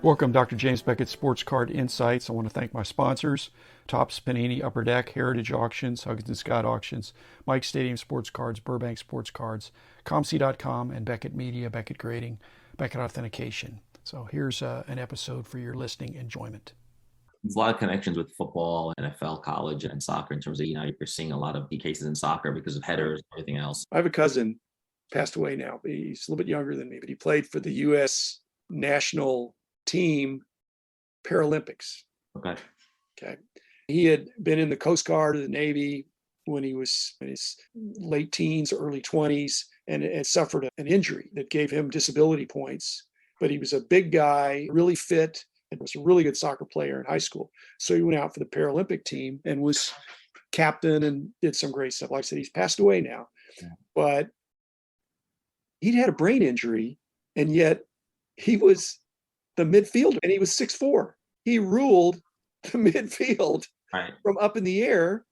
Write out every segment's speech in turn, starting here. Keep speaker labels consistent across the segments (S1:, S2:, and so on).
S1: Welcome, Dr. James Beckett, Sports Card Insights. I want to thank my sponsors, Topps, Panini, Upper Deck, Heritage Auctions, Huggins & Scott Auctions, Mike Stadium Sports Cards, Burbank Sports Cards, ComC.com, and Beckett Media, Beckett Grading, Beckett Authentication. So here's an episode for your listening enjoyment.
S2: There's a lot of connections with football, NFL, college, and soccer in terms of, you're seeing a lot of cases in soccer because of headers and everything else.
S1: I have a cousin, passed away now. He's a little bit younger than me, but he played for the U.S. national team Paralympics. Okay. He had been in the Coast Guard or the Navy when he was in his late teens, early 20s, and had suffered an injury that gave him disability points. But he was a big guy, really fit, and was a really good soccer player in high school. So he went out for the Paralympic team and was captain and did some great stuff. Like I said, he's passed away now. Yeah. But he'd had a brain injury, and yet he was the midfielder, and he was 6'4". He ruled the midfield from up in the air,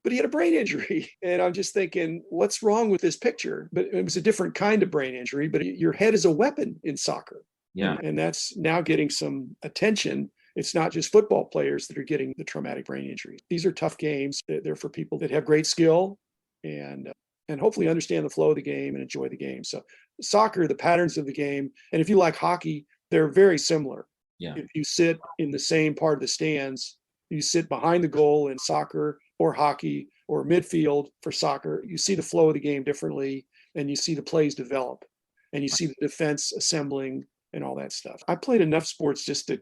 S1: but he had a brain injury. And I'm just thinking, what's wrong with this picture? But it was a different kind of brain injury, but your head is a weapon in soccer.
S2: Yeah.
S1: And that's now getting some attention. It's not just football players that are getting the traumatic brain injuries. These are tough games. They're for people that have great skill and hopefully understand the flow of the game and enjoy the game. So soccer, the patterns of the game, and if you like hockey, they're very similar.
S2: Yeah.
S1: If you sit in the same part of the stands, you sit behind the goal in soccer or hockey or midfield for soccer, you see the flow of the game differently, and you see the plays develop, and you see the defense assembling and all that stuff. I played enough sports just to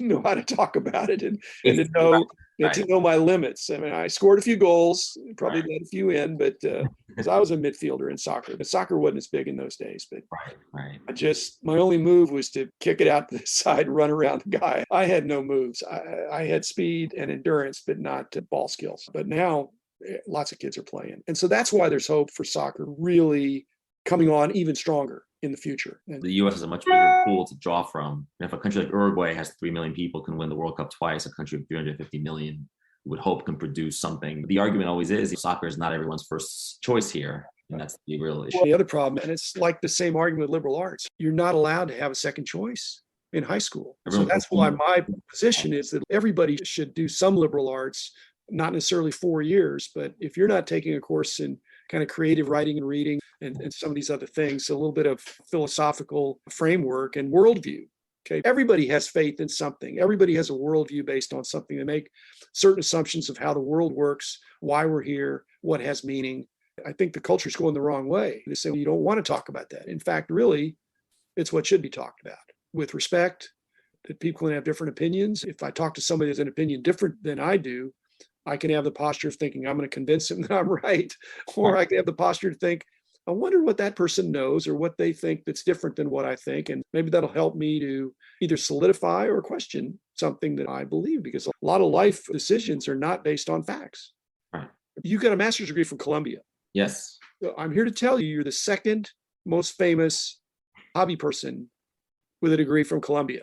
S1: know how to talk about it and to know my limits. I mean, I scored a few goals, probably let a few in, but because I was a midfielder in soccer, but soccer wasn't as big in those days. But my only move was to kick it out to the side, run around the guy. I had no moves. I had speed and endurance, but not ball skills. But now lots of kids are playing, and so that's why there's hope for soccer really coming on even stronger in the future. And
S2: the U.S. is a much bigger pool to draw from. And if a country like Uruguay has 3 million people, can win the World Cup twice, a country of 350 million would hope can produce something. The argument always is soccer is not everyone's first choice here. And that's the real issue.
S1: Well, the other problem, and it's like the same argument with liberal arts, you're not allowed to have a second choice in high school. So that's why my position is that everybody should do some liberal arts, not necessarily 4 years, but if you're not taking a course in kind of creative writing and reading and some of these other things, a little bit of philosophical framework and worldview. Okay, everybody has faith in something. Everybody has a worldview based on something. They make certain assumptions of how the world works, why we're here, what has meaning. I think the culture's going the wrong way. They say, well, you don't want to talk about that. In fact, really, it's what should be talked about with respect, that people can have different opinions. If I talk to somebody who has an opinion different than I do, I can have the posture of thinking I'm going to convince him that I'm right. Or I can have the posture to think, I wonder what that person knows or what they think that's different than what I think. And maybe that'll help me to either solidify or question something that I believe, because a lot of life decisions are not based on facts.
S2: Right.
S1: You got a master's degree from Columbia.
S2: Yes.
S1: So I'm here to tell you, you're the second most famous hobby person with a degree from Columbia,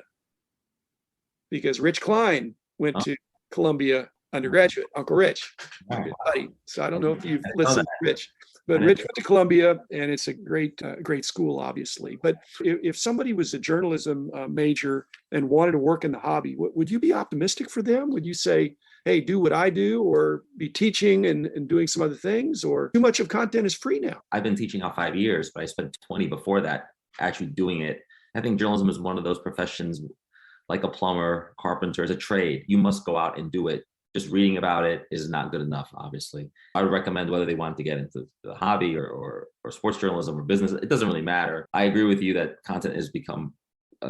S1: because Rich Klein went to Columbia undergraduate, Uncle Rich, good buddy. So I don't know if you've listened to Rich, but Rich went to Columbia, and it's a great school, obviously. But if somebody was a journalism major and wanted to work in the hobby, would you be optimistic for them? Would you say, hey, do what I do, or be teaching and doing some other things, or too much of content is free now?
S2: I've been teaching now 5 years, but I spent 20 before that actually doing it. I think journalism is one of those professions, like a plumber, carpenter, is a trade. You must go out and do it. Just reading about it is not good enough, obviously. I would recommend, whether they want to get into the hobby or sports journalism or business, it doesn't really matter. I agree with you that content has become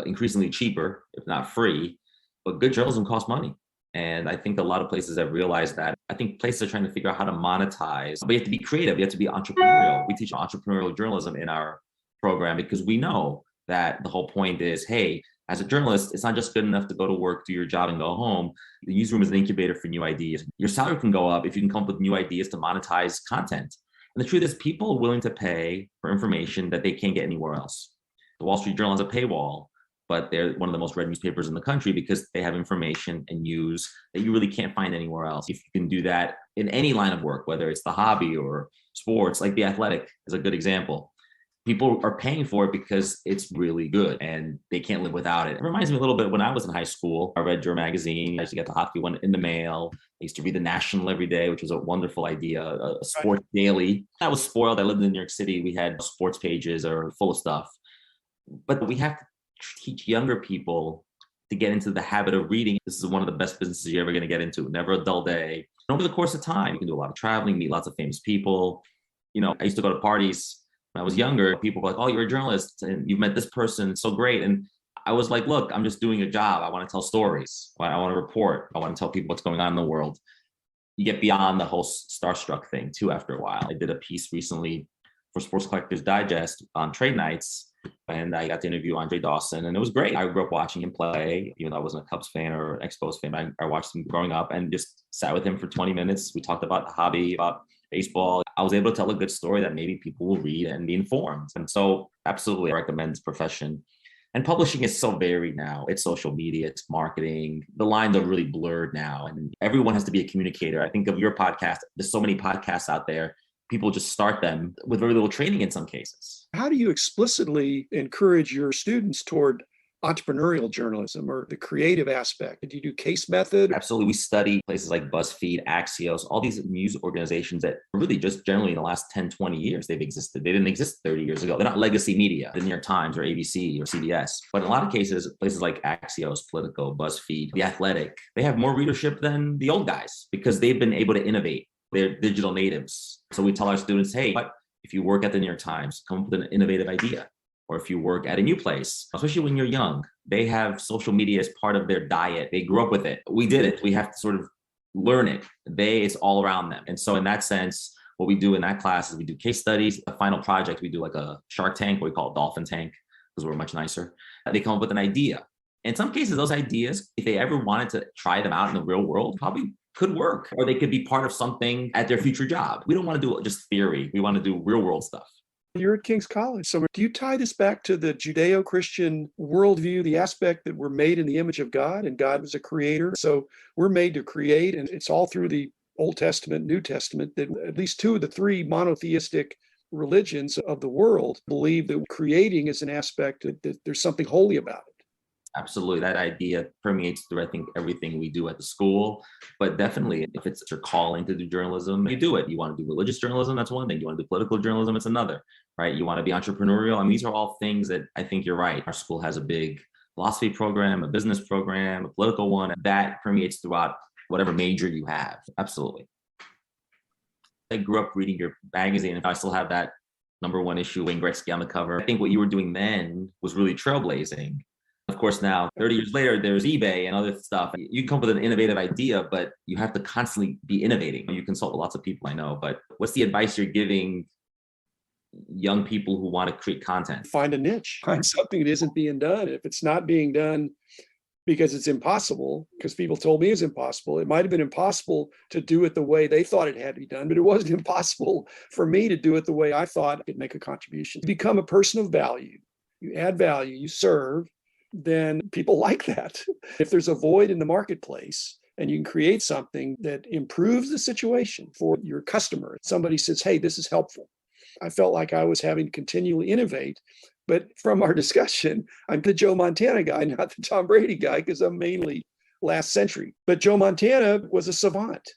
S2: increasingly cheaper, if not free, but good journalism costs money. And I think a lot of places have realized that. I think places are trying to figure out how to monetize, but you have to be creative. You have to be entrepreneurial. We teach entrepreneurial journalism in our program because we know that the whole point is, hey, as a journalist, it's not just good enough to go to work, do your job, and go home. The newsroom is an incubator for new ideas. Your salary can go up if you can come up with new ideas to monetize content. And the truth is, people are willing to pay for information that they can't get anywhere else. The Wall Street Journal has a paywall, but they're one of the most read newspapers in the country because they have information and news that you really can't find anywhere else. If you can do that in any line of work, whether it's the hobby or sports, like The Athletic is a good example. people are paying for it because it's really good and they can't live without it. It reminds me a little bit when I was in high school. I read your magazine. I used to get the hockey one in the mail. I used to read the National every day, which was a wonderful idea, a sports daily. I was spoiled. I lived in New York City. We had sports pages are full of stuff. But we have to teach younger people to get into the habit of reading. This is one of the best businesses you're ever going to get into. Never a dull day. And over the course of time, you can do a lot of traveling, meet lots of famous people. I used to go to parties when I was younger. People were like, "Oh, you're a journalist and you've met this person. It's so great." And I was like, "Look, I'm just doing a job. I want to tell stories. I want to report. I want to tell people what's going on in the world." You get beyond the whole starstruck thing too after a while. I did a piece recently for Sports Collectors Digest on trade nights, and I got to interview Andre Dawson, and it was great. I grew up watching him play, even though I wasn't a Cubs fan or an Expos fan. I watched him growing up and just sat with him for 20 minutes. We talked about the hobby, about baseball. I was able to tell a good story that maybe people will read and be informed. And so absolutely I recommend this profession. And publishing is so varied now. It's social media, it's marketing. The lines are really blurred now. And everyone has to be a communicator. I think of your podcast. There's so many podcasts out there. People just start them with very little training in some cases.
S1: How do you explicitly encourage your students toward entrepreneurial journalism or the creative aspect? Do you do case method?
S2: Absolutely. We study places like BuzzFeed, Axios, all these news organizations that really just generally in the last 10, 20 years, they've existed. They didn't exist 30 years ago. They're not legacy media, the New York Times or ABC or CBS. But in a lot of cases, places like Axios, Politico, BuzzFeed, The Athletic, they have more readership than the old guys because they've been able to innovate. They're digital natives. So we tell our students, hey, if you work at the New York Times, come up with an innovative idea. Or if you work at a new place, especially when you're young, they have social media as part of their diet. They grew up with it. We did it. We have to sort of learn it. It's all around them. And so in that sense, what we do in that class is we do case studies. The final project, we do like a Shark Tank, what we call a Dolphin Tank, because we're much nicer. They come up with an idea. In some cases, those ideas, if they ever wanted to try them out in the real world, probably could work, or they could be part of something at their future job. We don't want to do just theory. We want to do real world stuff.
S1: You're at King's College. So do you tie this back to the Judeo-Christian worldview, the aspect that we're made in the image of God and God was a creator? So we're made to create, and it's all through the Old Testament, New Testament, that at least two of the three monotheistic religions of the world believe that creating is an aspect that there's something holy about it.
S2: Absolutely. That idea permeates through, I think, everything we do at the school. But definitely, if it's your calling to do journalism, you do it. You want to do religious journalism, that's one thing. You want to do political journalism, it's another, right? You want to be entrepreneurial. I mean, these are all things that I think you're right. Our school has a big philosophy program, a business program, a political one. That permeates throughout whatever major you have. Absolutely. I grew up reading your magazine, and I still have that #1 issue, Wayne Gretzky on the cover. I think what you were doing then was really trailblazing. Of course, now 30 years later, there's eBay and other stuff. You come up with an innovative idea, but you have to constantly be innovating. You consult with lots of people I know, but what's the advice you're giving young people who want to create content?
S1: Find a niche, find something that isn't being done. If it's not being done because it's impossible, because people told me it's impossible, it might have been impossible to do it the way they thought it had to be done, but it wasn't impossible for me to do it the way I thought I could make a contribution. Become a person of value. You add value, you serve, then people like that. If there's a void in the marketplace and you can create something that improves the situation for your customer, somebody says, hey, this is helpful. I felt like I was having to continually innovate. But from our discussion, I'm the Joe Montana guy, not the Tom Brady guy, because I'm mainly last century. But Joe Montana was a savant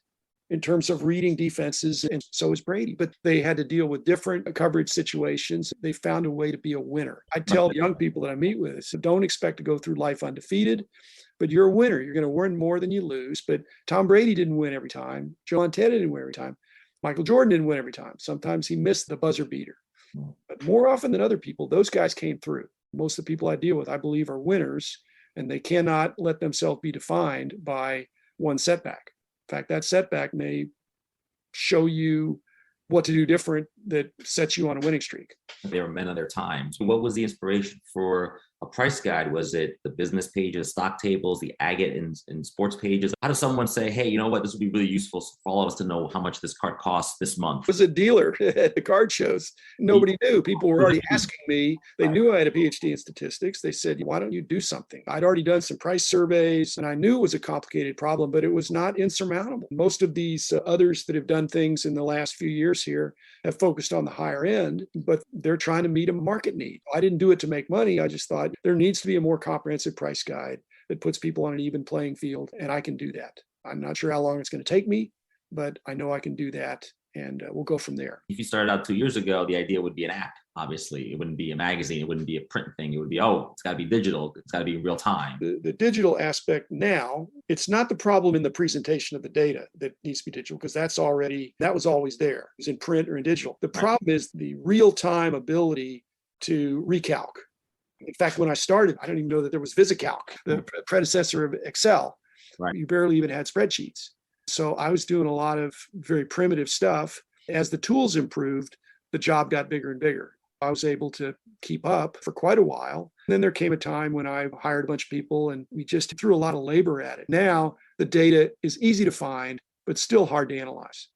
S1: in terms of reading defenses, and so is Brady. But they had to deal with different coverage situations. They found a way to be a winner. I tell young people that I meet with, so don't expect to go through life undefeated, but you're a winner. You're going to win more than you lose. But Tom Brady didn't win every time. Joe Montana didn't win every time. Michael Jordan didn't win every time. Sometimes he missed the buzzer beater. But more often than other people, those guys came through. Most of the people I deal with, I believe, are winners, and they cannot let themselves be defined by one setback. In fact, that setback may show you what to do different that sets you on a winning streak.
S2: They were men of their times. What was the inspiration for a price guide? Was it the business pages, stock tables, the agate and sports pages? How does someone say, hey, you know what, this would be really useful for all of us to know how much this card costs this month?
S1: Was a dealer at the card shows. Nobody knew. People were already asking me. They knew I had a PhD in statistics. They said, why don't you do something? I'd already done some price surveys, and I knew it was a complicated problem, but it was not insurmountable. Most of these others that have done things in the last few years here have focused on the higher end, but they're trying to meet a market need. I didn't do it to make money. I just thought there needs to be a more comprehensive price guide that puts people on an even playing field, and I can do that. I'm not sure how long it's going to take me, but I know I can do that, and we'll go from there.
S2: If you started out 2 years ago, the idea would be an app. Obviously, it wouldn't be a magazine. It wouldn't be a print thing. It would be, oh, it's got to be digital. It's got to be real time.
S1: The digital aspect now, it's not the problem in the presentation of the data that needs to be digital, because that was always there. It was in print or in digital. The problem is the real-time ability to recalc. In fact, when I started, I don't even know that there was VisiCalc, the predecessor of Excel.
S2: Right.
S1: You barely even had spreadsheets. So I was doing a lot of very primitive stuff. As the tools improved, the job got bigger and bigger. I was able to keep up for quite a while. And then there came a time when I hired a bunch of people and we just threw a lot of labor at it. Now the data is easy to find, but still hard to analyze.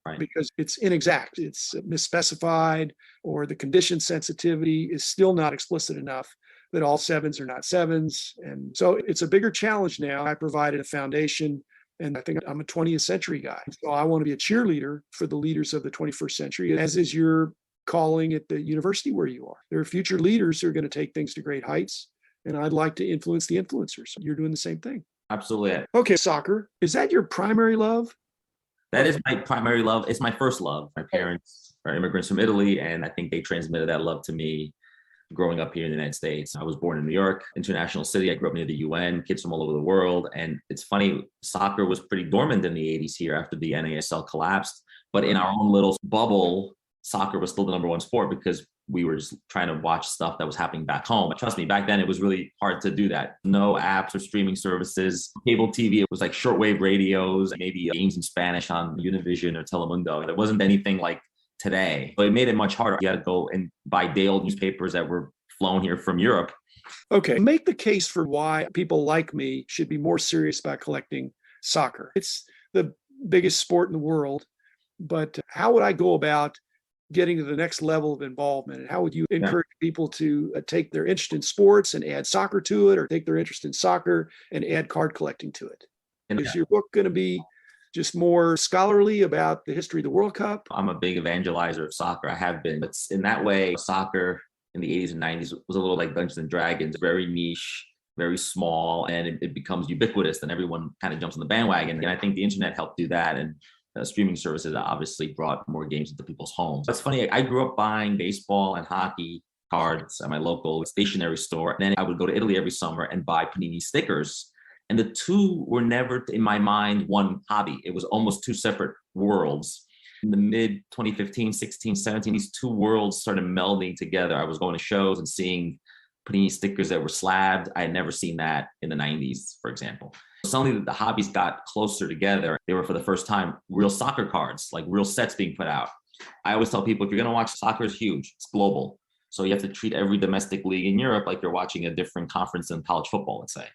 S2: Right.
S1: Because it's inexact, it's misspecified, or the condition sensitivity is still not explicit enough that all sevens are not sevens. And so it's a bigger challenge now. I provided a foundation, and I think I'm a 20th century guy. So I want to be a cheerleader for the leaders of the 21st century, as is your calling at the university where you are. There are future leaders who are going to take things to great heights, and I'd like to influence the influencers. You're doing the same thing.
S2: Absolutely.
S1: Okay, soccer. Is that your primary love?
S2: That is my primary love. It's my first love. My parents are immigrants from Italy, and I think they transmitted that love to me growing up here in the United States. I was born in New York, international city. I grew up near the UN, kids from all over the world. And it's funny, soccer was pretty dormant in the 80s here after the NASL collapsed. But in our own little bubble, soccer was still the number one sport because we were just trying to watch stuff that was happening back home. Trust me, back then it was really hard to do that. No apps or streaming services. Cable TV, it was like shortwave radios, maybe games in Spanish on Univision or Telemundo. There wasn't anything like today. So it made it much harder. You had to go and buy day-old newspapers that were flown here from Europe.
S1: Okay, make the case for why people like me should be more serious about collecting soccer. It's the biggest sport in the world, but how would I go about getting to the next level of involvement? And how would you encourage people to take their interest in sports and add soccer to it, or take their interest in soccer and add card collecting to it? And is your book going to be just more scholarly about the history of the World Cup?
S2: I'm a big evangelizer of soccer. I have been. But in that way, soccer in the 80s and 90s was a little like Dungeons and Dragons, very niche, very small, and it becomes ubiquitous and everyone kind of jumps on the bandwagon. And I think the internet helped do that. And streaming services obviously brought more games into people's homes. It's funny, I grew up buying baseball and hockey cards at my local stationery store. And then I would go to Italy every summer and buy Panini stickers. And the two were never, in my mind, one hobby. It was almost two separate worlds. In the mid 2015, 16, 17, these two worlds started melding together. I was going to shows and seeing Panini stickers that were slabbed. I had never seen that in the 90s, for example. Suddenly the hobbies got closer together. They were, for the first time, real soccer cards, like real sets being put out. I always tell people, if you're going to watch soccer, it's huge. It's global. So you have to treat every domestic league in Europe like you're watching a different conference in college football, let's say.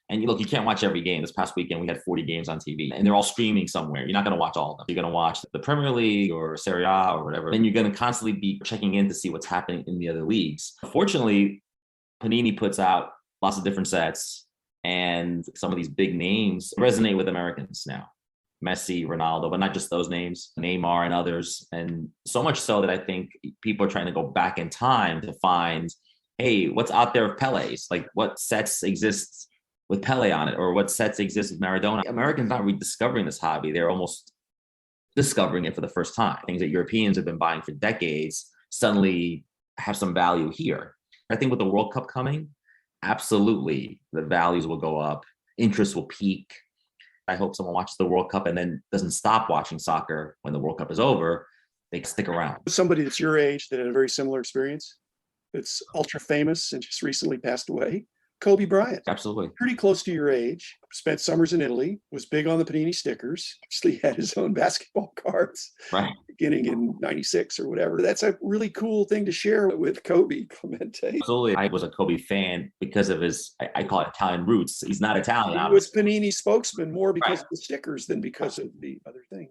S2: And you can't watch every game. This past weekend, we had 40 games on TV, and they're all streaming somewhere. You're not going to watch all of them. You're going to watch the Premier League or Serie A or whatever. Then you're going to constantly be checking in to see what's happening in the other leagues. Fortunately, Panini puts out lots of different sets, and some of these big names resonate with Americans now. Messi, Ronaldo, but not just those names, Neymar and others. And so much so that I think people are trying to go back in time to find, hey, what's out there of Pele's? Like, what sets exist with Pele on it, or what sets exist with Maradona? Americans not rediscovering this hobby. They're almost discovering it for the first time. Things that Europeans have been buying for decades suddenly have some value here. I think with the World Cup coming, absolutely, the values will go up. Interest will peak. I hope someone watches the World Cup and then doesn't stop watching soccer when the World Cup is over. They stick around.
S1: Somebody that's your age that had a very similar experience, that's ultra famous and just recently passed away. Kobe Bryant.
S2: Absolutely.
S1: Pretty close to your age, spent summers in Italy, was big on the Panini stickers, actually had his own basketball cards
S2: Right.
S1: beginning in 96 or whatever. That's a really cool thing to share with Kobe Clemente.
S2: Absolutely. I was a Kobe fan because of his, I call it Italian roots. He's not Italian,
S1: He was
S2: obviously.
S1: Panini spokesman more because
S2: Right.
S1: of the stickers than because of the other thing.